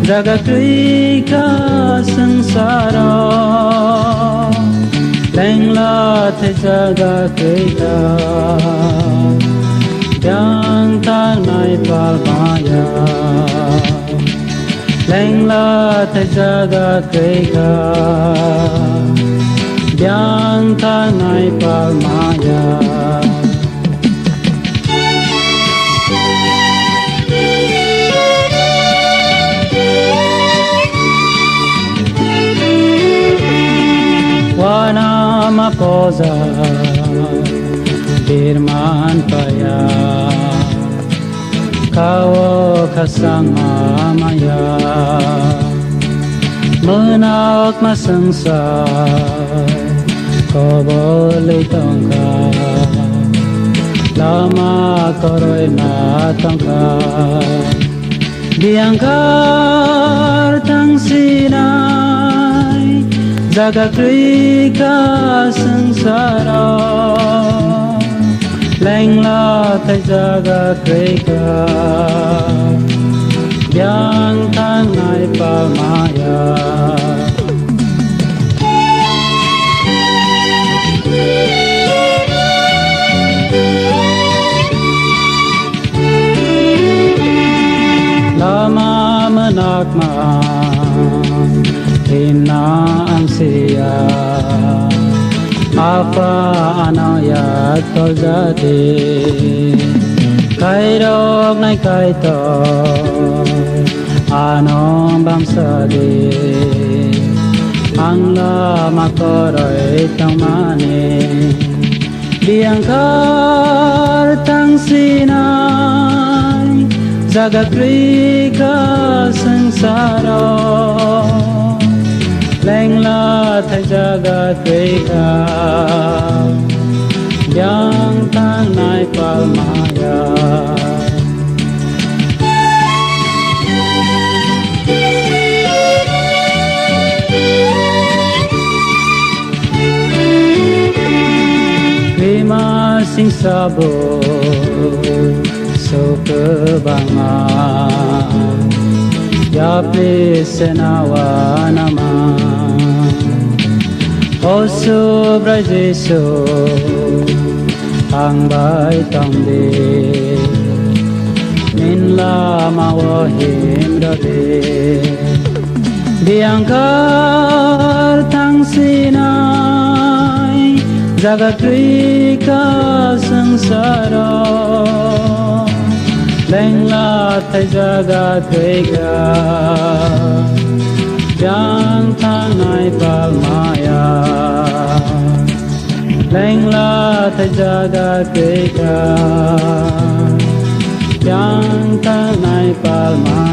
jagat rika sangsara lengla the jagat rika yang tanai palmaya lengla the jagat rika yang tanai palmaya wana mapoza birman paya kawo kasama maya menak masangsar ko boleh tongka lama koroi na tongka diangkar tang sinai jagat rika sangsara lengla thai jagat rika yang tanai palmaya lama menakma hina ansia apa anaya tolzade kairok nai kaito anom bamsade angla makoroi tamane diangkar tang sinai jagat rika sangsara lengla thai jagat rika yang tanai palmaya lima sing sabo sok banga ya plesenawa nama osu brajeso ang bai tamde min lama wahim dode diangkar tang sinai jagat rika sangsara lengla thai jagat rika yang tanai palmaya lengla thai jagat rika yang tanai palmaya